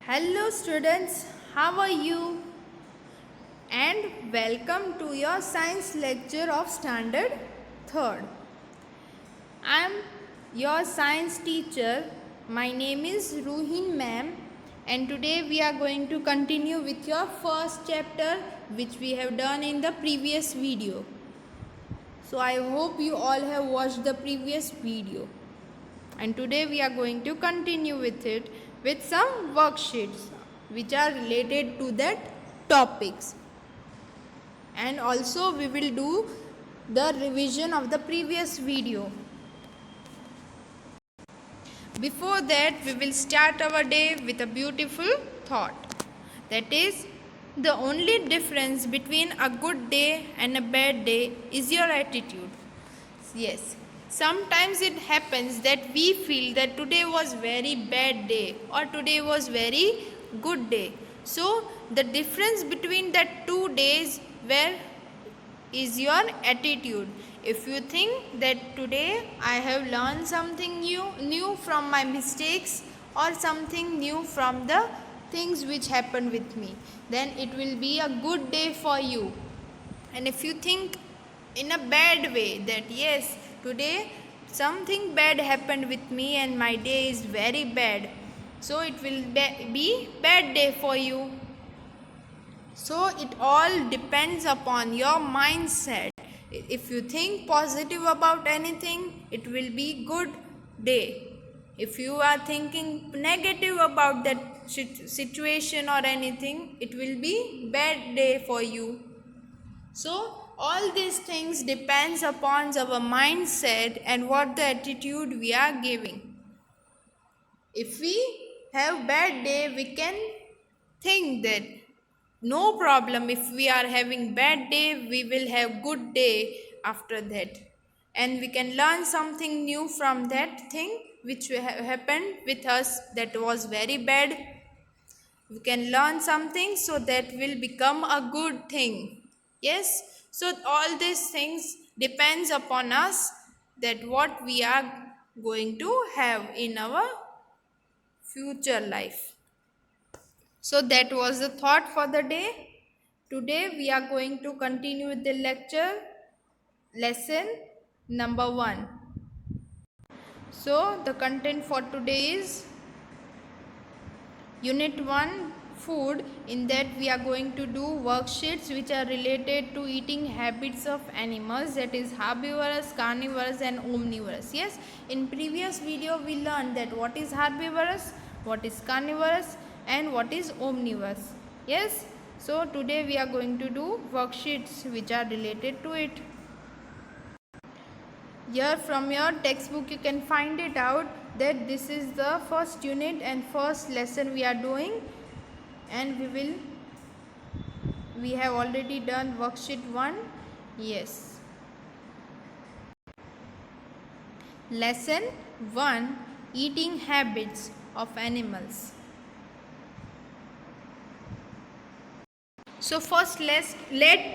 Hello students, how are you? And welcome to your science lecture of standard 3rd. I am your science teacher. My name is Ruhin ma'am and today we are going to continue with your first chapter which we have done in the previous video. So I hope you all have watched the previous video. And today we are going to continue with it with some worksheets which are related to that topics, and also we will do the revision of the previous video. Before that, we will start our day with a beautiful thought, that is, the only difference between a good day and a bad day is your attitude. Yes, sometimes it happens that we feel that today was very bad day or today was very good day. So the difference between that 2 days where is your attitude. If you think that today I have learned something new from my mistakes or something new from the things which happened with me, then it will be a good day for you. And if you think in a bad way that yes, today something bad happened with me and my day is very bad, so it will be bad day for you. So it all depends upon your mindset. If you think positive about anything, it will be good day. If you are thinking negative about that situation or anything, it will be bad day for you. So all these things depends upon our mindset and what the attitude we are giving. If we have bad day, we can think that no problem, if we are having bad day, we will have good day after that. And we can learn something new from that thing which happened with us that was very bad. We can learn something so that will become a good thing. Yes, so all these things depends upon us, that what we are going to have in our future life. So that was the thought for the day. Today we are going to continue with the lecture, lesson number 1. So the content for today is Unit 1, food. In that we are going to do worksheets which are related to eating habits of animals, that is herbivorous, carnivorous and omnivorous. Yes, in previous video we learned that what is herbivorous, what is carnivorous and what is omnivorous. Yes, so today we are going to do worksheets which are related to it. Here from your textbook you can find it out that this is the first unit and first lesson we are doing, and we have already done worksheet 1. Yes, lesson 1, eating habits of animals. So first let's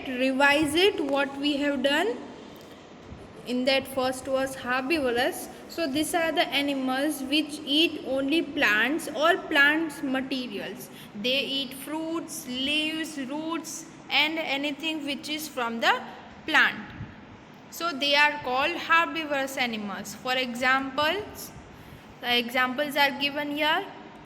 revise it what we have done. In that first was herbivorous. So these are the animals which eat only plants or plant materials. They eat fruits, leaves, roots and anything which is from the plant. So they are called herbivorous animals. For examples, the examples are given here: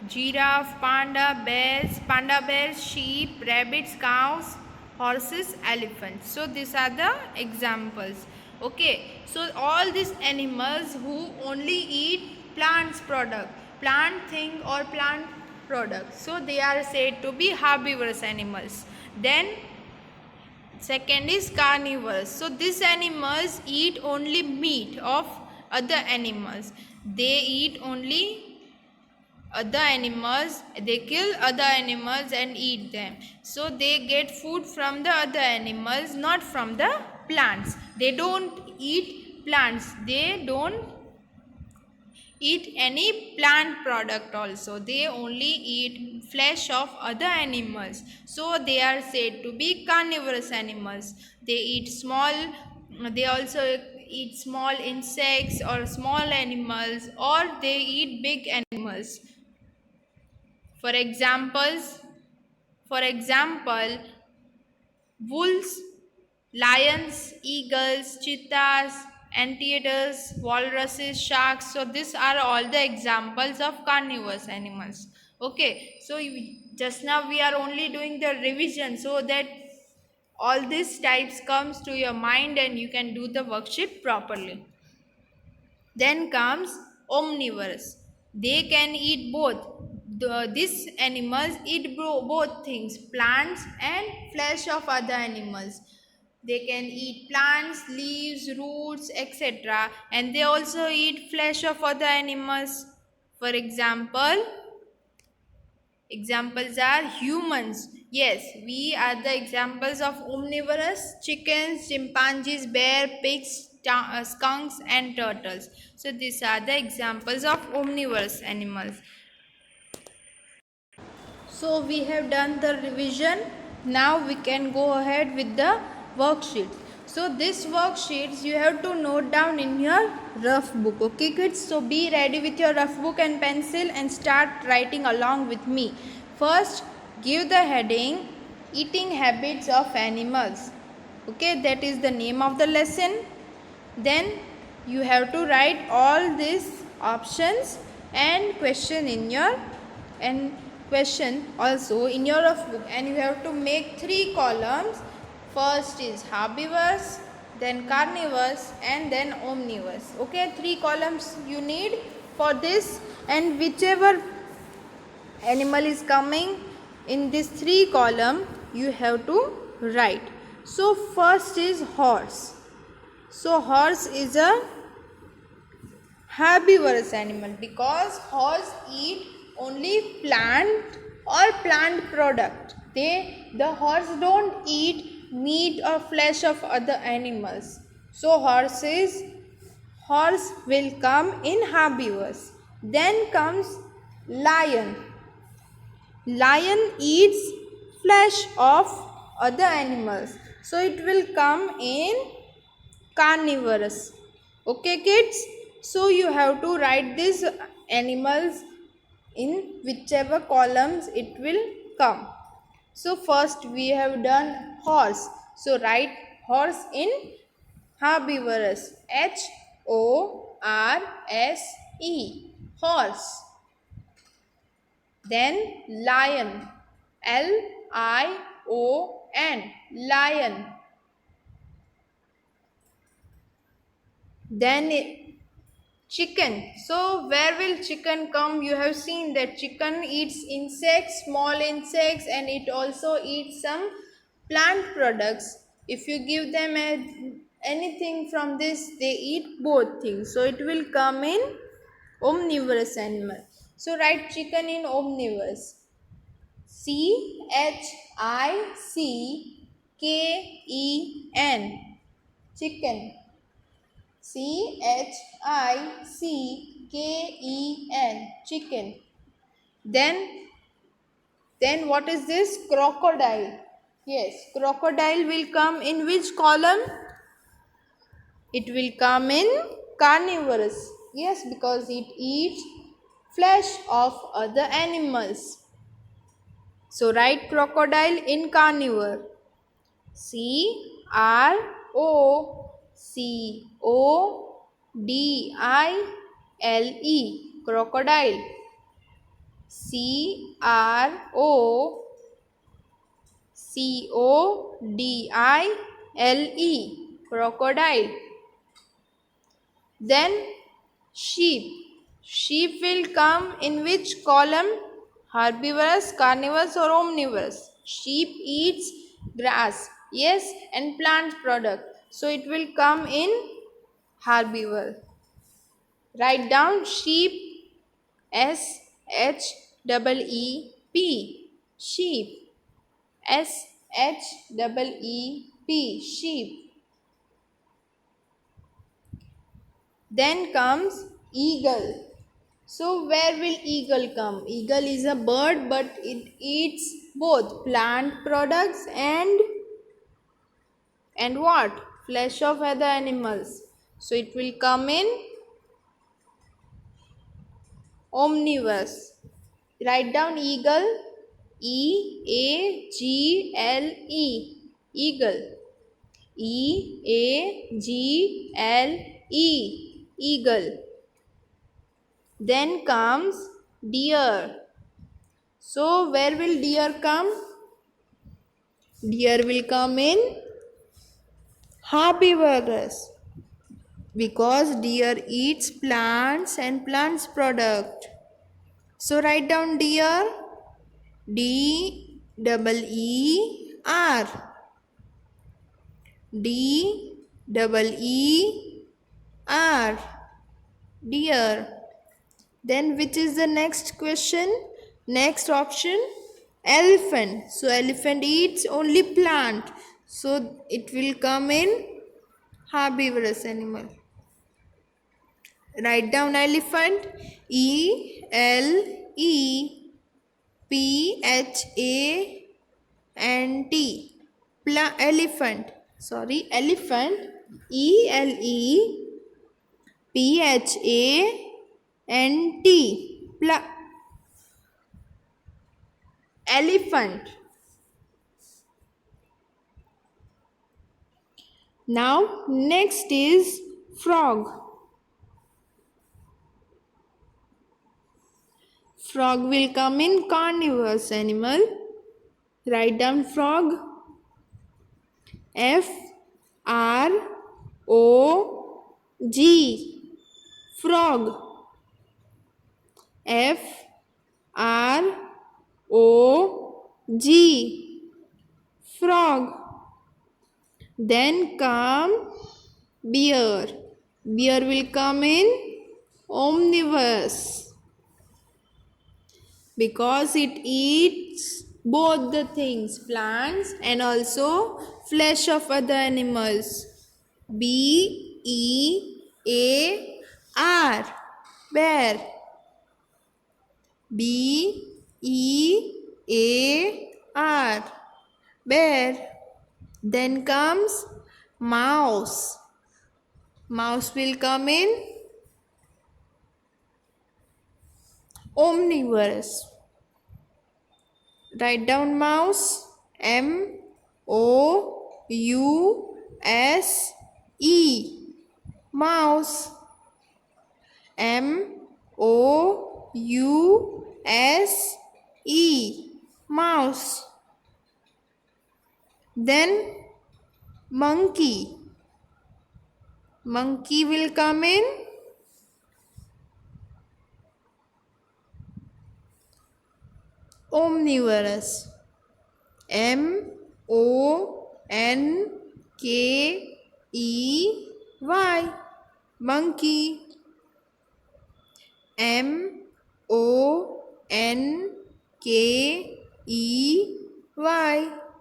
giraffe, panda bears, sheep, rabbits, cows, horses, elephants. So these are the examples. Okay, so all these animals who only eat plant thing or plant products, so they are said to be herbivorous animals. Then second is carnivorous. So these animals eat only meat of other animals. They eat only other animals, they kill other animals and eat them. So they get food from the other animals, not from the plants. They don't eat plants, they don't eat any plant product also. They only eat flesh of other animals. So they are said to be carnivorous animals. They also eat small insects or small animals, or they eat big animals. For examples, for example, wolves, lions, eagles, cheetahs, anteaters, walruses, sharks. So these are all the examples of carnivorous animals. Okay, so just now we are only doing the revision so that all these types comes to your mind and you can do the worksheet properly. Then comes omnivorous. They can eat both. These animals eat both things, plants and flesh of other animals. They can eat plants, leaves, roots, etc. And they also eat flesh of other animals. For example, examples are humans. Yes, we are the examples of omnivorous: chickens, chimpanzees, bear, pigs, skunks, and turtles. So these are the examples of omnivorous animals. So we have done the revision. Now we can go ahead with the worksheet. So this worksheets you have to note down in your rough book. Okay kids, so be ready with your rough book and pencil and start writing along with me. First, give the heading eating habits of animals. Okay, that is the name of the lesson. Then you have to write all these options and question in your and question also in your rough book, and you have to make 3 columns. First is herbivores, then carnivores, and then omnivores. Okay, 3 columns you need for this, and whichever animal is coming in this 3 column you have to write. So first is horse. So horse is a herbivorous animal because horse eat only plant or plant product. The horse don't eat meat or flesh of other animals. So horse will come in herbivores. Then comes lion. Lion eats flesh of other animals. So it will come in carnivorous. Okay kids, so you have to write these animals in whichever columns it will come. So first we have done horse, so write horse in herbivorous, HORSE, horse. Then lion, LION, lion. Then chicken. So where will chicken come? You have seen that chicken eats insects, small insects, and it also eats some plant products. If you give them anything from this, they eat both things. So it will come in omnivorous animal. So write chicken in omnivorous. CHICKEN, chicken. CHICKEN, chicken. Then what is this? Crocodile. Yes, crocodile will come in which column? It will come in carnivorous. Yes, because it eats flesh of other animals. So write crocodile in carnivore. CROCODILE, crocodile. CROCODILE, crocodile. Then sheep. Sheep will come in which column? Herbivorous, carnivorous, or omnivorous? Sheep eats grass, yes, and plant product. So it will come in herbivore. Write down sheep, SHEEP, sheep, SHEEP, sheep. Then comes eagle. So where will eagle come? Eagle is a bird, but it eats both plant products and what? Flesh of other animals. So it will come in omnivorous. Write down eagle. E-A-G-L-E. Eagle. E-A-G-L-E. Eagle. Then comes deer. So where will deer come? Deer will come in herbivorous because deer eats plants and plants product. So write down deer. D-double-E-R. D-double-E-R. Deer. Then which is the next question? Next option, elephant. So elephant eats only plant. So it will come in herbivorous animal. Write down elephant. E-L-E-P-H-A-N-T. Elephant. Sorry, elephant. E-L-E-P-H-A-N-T. Elephant. Now next is frog. Frog will come in carnivorous animal. Write down frog. F-R-O-G. Frog. F-R-O-G. Frog. Then come bear. Bear will come in omnivorous because it eats both the things, plants and also flesh of other animals. B-E-A-R. Bear. B-E-A-R. Bear. Then comes mouse. Mouse will come in omnivorous. Write down mouse. M-O-U-S-E. Mouse. M-O-U-S-E. Mouse. Then monkey. Monkey will come in omnivorous. M-O-N-K-E-Y. Monkey. M-O-N-K-E-Y.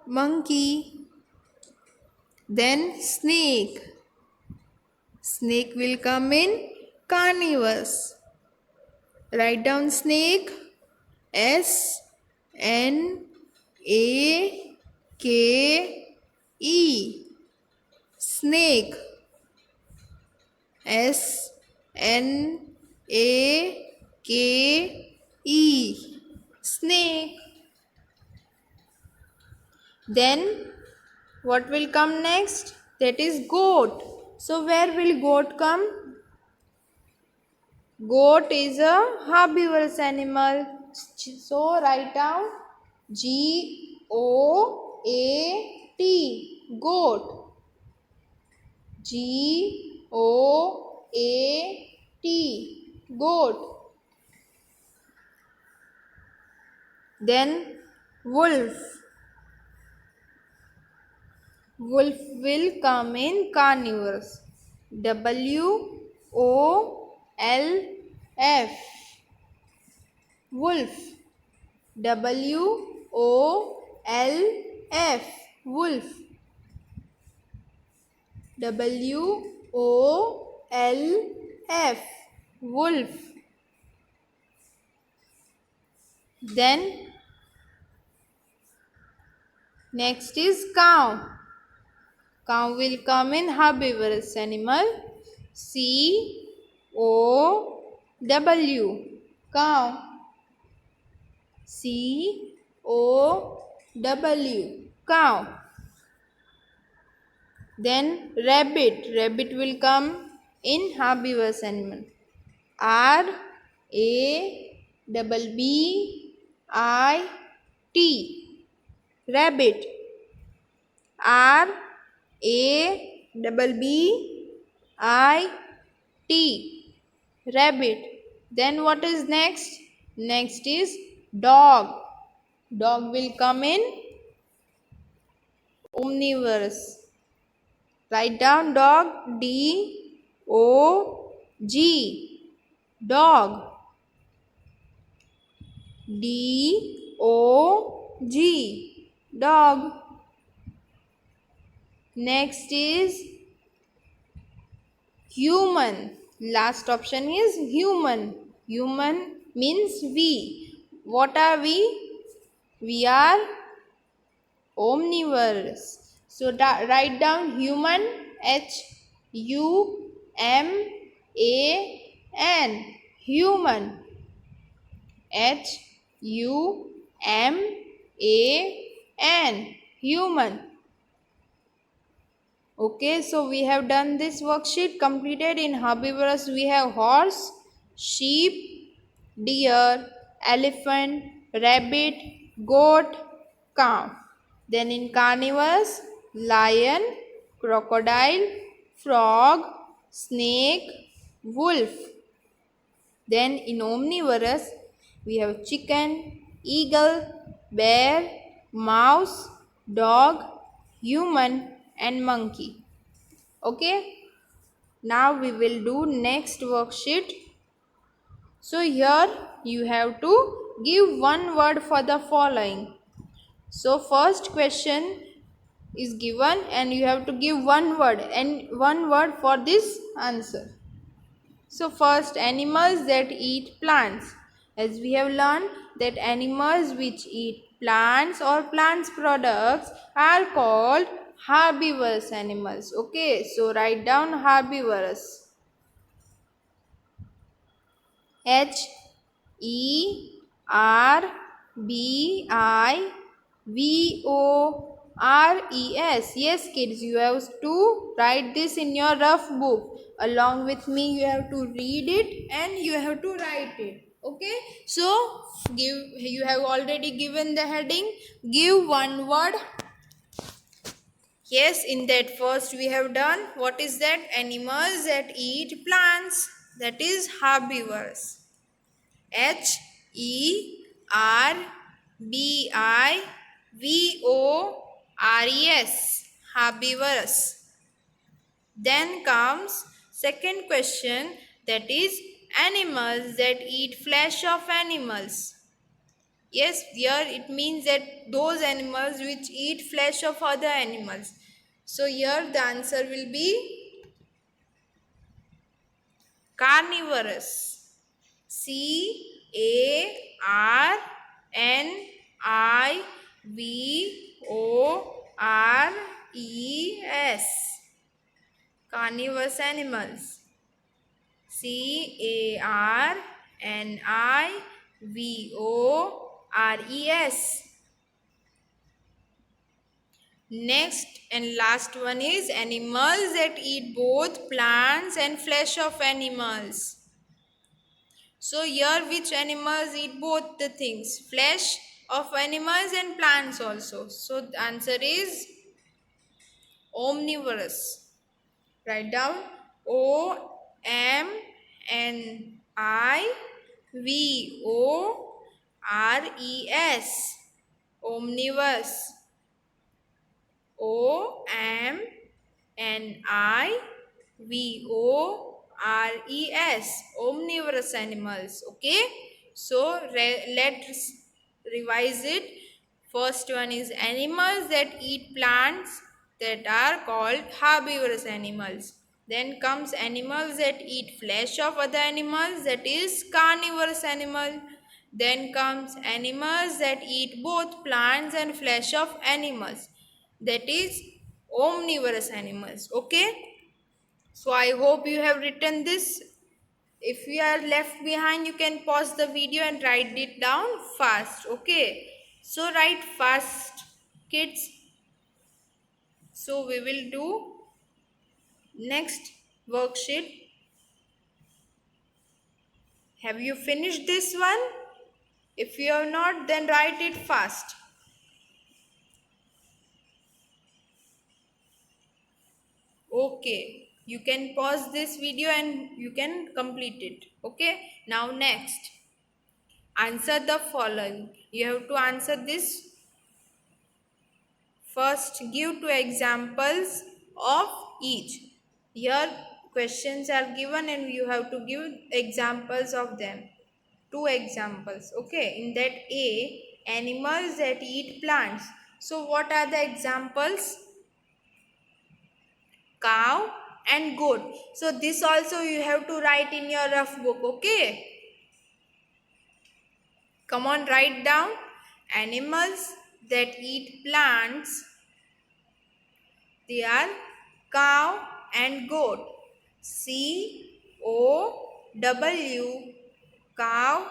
Monkey. Then snake. Snake will come in carnivorous. Write down snake. S-N-A-K-E. Snake. S-N-A-K-E. Snake. Then what will come next? That is goat. So where will goat come? Goat is a herbivorous animal. So write down G-O-A-T. Goat. G-O-A-T. Goat. Then wolf. Wolf will come in carnivores. W-O-L-F. Wolf. W-O-L-F. Wolf. W-O-L-F. Wolf. Then next is cow. Cow will come in herbivorous animal. C-O-W. Cow. C-O-W, cow. Then rabbit. Rabbit will come in herbivorous animal. R-A-B-B-I-T, rabbit. R-A-B-B-I-T, rabbit. Then what is next? Next is dog. Dog will come in omnivorous. Write down dog. D-O-G, dog. D-O-G, dog. Next is human. Last option is human. Human means we. What are we? We are omnivorous. So write down human. H-U-M-A-N, human. H-U-M-A-N, human. Okay, so we have done this worksheet completed. In herbivorous we have horse, sheep, deer, elephant, rabbit, goat, cow. Then in carnivores, lion, crocodile, frog, snake, wolf. Then in omnivorous we have chicken, eagle, bear, mouse, dog, human and monkey. Okay, now we will do next worksheet. So here you have to give one word for the following. So first question is given and you have to give one word and one word for this answer. So first, animals that eat plants. As we have learned that animals which eat plants or plants products are called herbivorous animals. Okay, so write down herbivorous. Herbivorous. Yes, kids, you have to write this in your rough book. Along with me, you have to read it and you have to write it. Okay, so you have already given the heading. Give one word. Yes, in that first we have done. What is that? Animals that eat plants. That is herbivores. Herbivorous. Herbivorous. Then comes second question, that is animals that eat flesh of animals. Yes, here it means that those animals which eat flesh of other animals. So here the answer will be carnivorous. Carnivorous. Carnivorous animals. Carnivorous. Next and last one is animals that eat both plants and flesh of animals. So here which animals eat both the things, flesh of animals and plants also. So the answer is omnivorous. Write down OMNIVORES. Omnivorous. OMNIVORES. Omnivorous animals. Okay, so let's revise it. First one is animals that eat plants, that are called herbivorous animals. Then comes animals that eat flesh of other animals, that is carnivorous animal. Then comes animals that eat both plants and flesh of animals, that is omnivorous animals. Okay, so I hope you have written this If you are left behind, you can pause the video and write it down fast. Okay, so write fast, kids. So we will do next worksheet. Have you finished this one? If you have not, then write it fast. Okay, you can pause this video and you can complete it. Okay, now next, answer the following. You have to answer this. First, give two examples of each. Here, questions are given and you have to give examples of them. Two examples. Okay, in that A, animals that eat plants. So, what are the examples? Cow and goat. So, this also you have to write in your rough book. Okay, come on, write down. Animals that eat plants, they are cow and goat. COW, cow,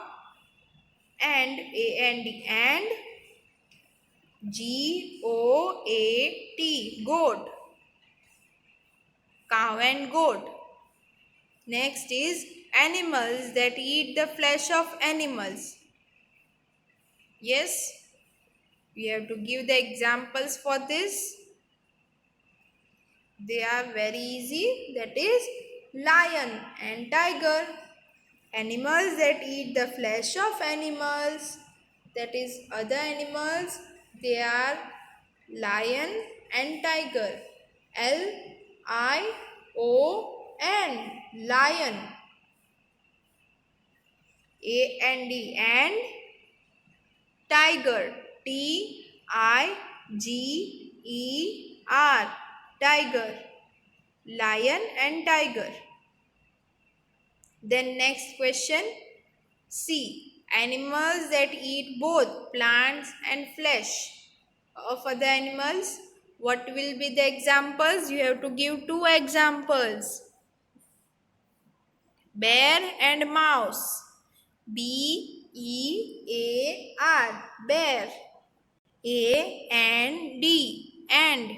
and AND, and GOAT, goat. Cow and goat. Next is animals that eat the flesh of animals. Yes, we have to give the examples for this. They are very easy. That is lion and tiger. Animals that eat the flesh of animals, that is other animals, they are lion and tiger. LION, lion. AND, and tiger. TIGER, tiger. Lion and tiger. Then next question, C. Animals that eat both plants and flesh of other animals. What will be the examples? You have to give two examples. Bear and mouse. BEAR, bear. AND, and.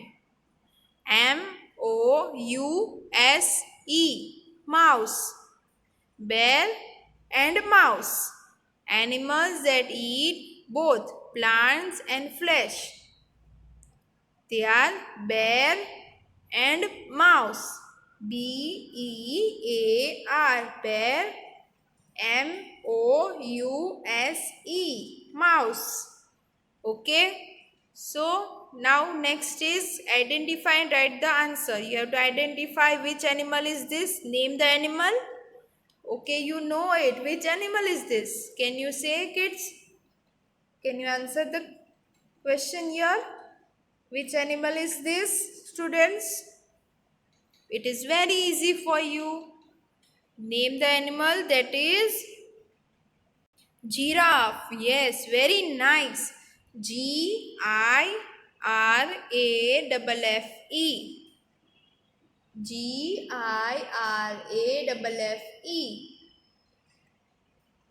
MOUSE, mouse. Bear and mouse. Animals that eat both plants and flesh. They are bear and mouse. BEAR, bear. MOUSE, mouse. Okay. So now next is identify and write the answer. You have to identify which animal is this. Name the animal. Okay, you know it. Which animal is this? Can you say, kids? Can you answer the question here? Which animal is this, students? It is very easy for you. Name the animal. That is giraffe. Yes, very nice. GIRAFFE. GIRAFFE.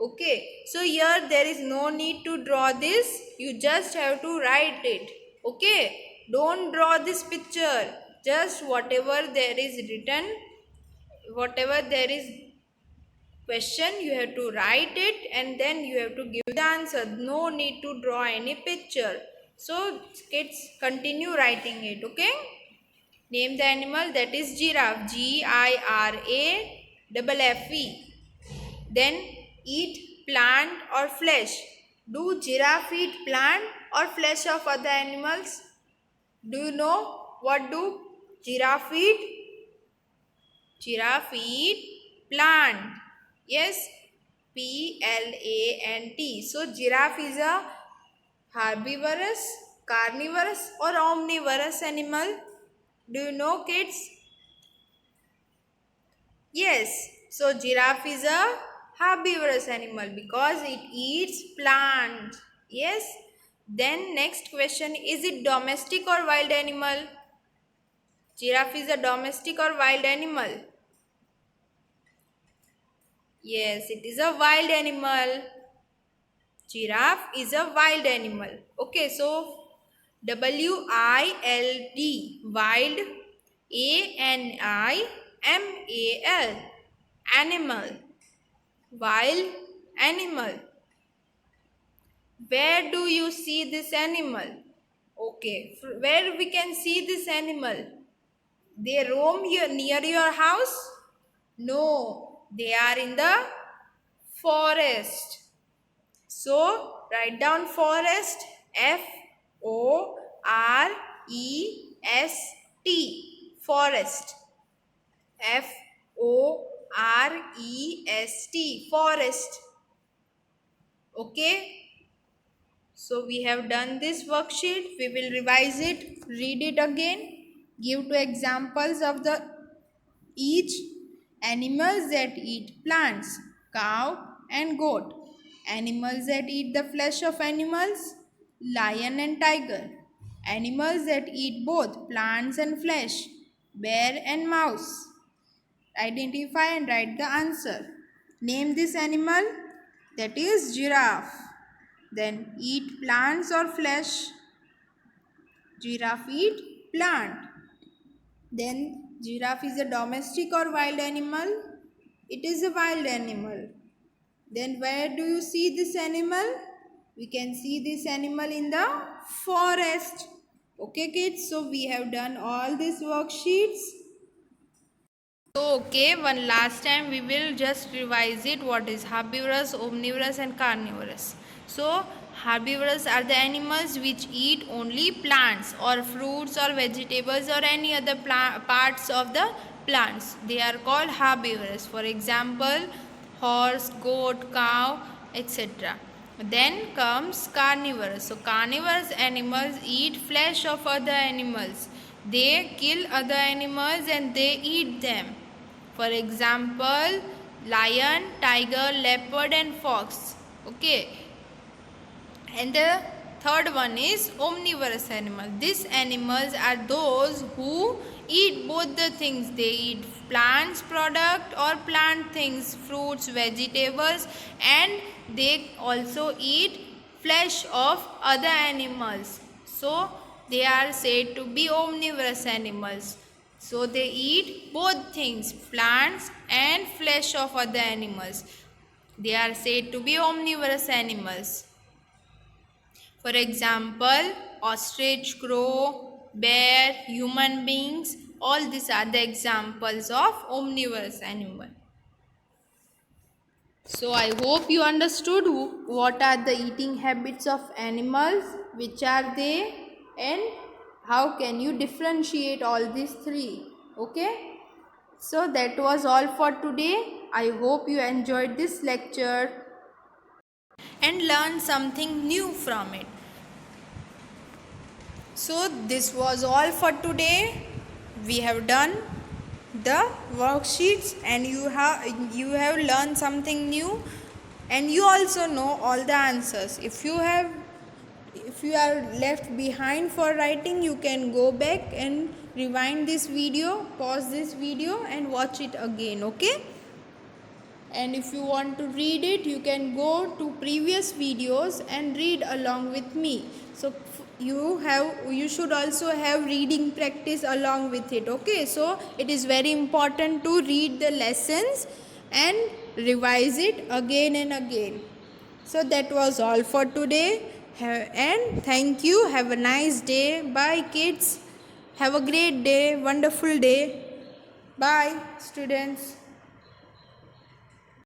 Okay, so here there is no need to draw this. You just have to write it. Okay, don't draw this picture. Just whatever there is written, whatever there is question, you have to write it and then you have to give the answer. No need to draw any picture. So kids, continue writing it. Okay, name the animal. That is giraffe. GIRAFFE. Then eat plant or flesh. Do giraffe eat plant or flesh of other animals? Do you know what do giraffe eat? Giraffe eat plant. Yes, PLANT. So giraffe is a herbivorous, carnivorous or omnivorous animal. Do you know, kids? Yes. So giraffe is a herbivorous animal because it eats plants. Yes. Then next question, is it domestic or wild animal? Giraffe is a domestic or wild animal? Yes, it is a wild animal. Giraffe is a wild animal. Okay, so WILD, wild, ANIMAL, animal, wild animal. Where do you see this animal? Okay, where we can see this animal? They roam near your house? No, they are in the forest. So write down forest, FOREST, forest, FOREST, forest. Okay. So we have done this worksheet. We will revise it, read it again, give two examples of the each animals that eat plants, cow and goat. Animals that eat the flesh of animals, lion and tiger. Animals that eat both plants and flesh, bear and mouse. Identify and write the answer. Name this animal, that is giraffe. Then eat plants or flesh. Giraffe eat plant. Then giraffe is a domestic or wild animal? It is a wild animal. Then where do you see this animal? We can see this animal in the forest. Okay kids, so we have done all these worksheets. So okay, one last time we will just revise it. What is herbivorous, omnivorous and carnivorous. So herbivorous are the animals which eat only plants or fruits or vegetables or any other parts of the plants. They are called herbivorous. For example, horse, goat, cow, etc. Then comes carnivorous. So carnivorous animals eat flesh of other animals. They kill other animals and they eat them. For example, lion, tiger, leopard and fox. Okay. And the third one is omnivorous animal. These animals are those who eat both the things. They eat plants product or plant things, fruits, vegetables, and they also eat flesh of other animals. So they are said to be omnivorous animals. So they eat both things, plants and flesh of other animals. They are said to be omnivorous animals. For example, ostrich, crow, bear, human beings, all these are the examples of omnivorous animal. So I hope you understood what are the eating habits of animals, which are they, and how can you differentiate all these three. Okay. So that was all for today. I hope you enjoyed this lecture and learned something new from it. So this was all for today. We have done the worksheets and you have learned something new, and you also know all the answers. If you are left behind for writing, you can go back and rewind this video, pause this video and watch it again. Okay. And if you want to read it, you can go to previous videos and read along with me. So you should also have reading practice along with it. Okay, so it is very important to read the lessons and revise it again and again. So that was all for today, and thank you. Have a nice day. Bye kids. Have a great day, wonderful day. Bye students.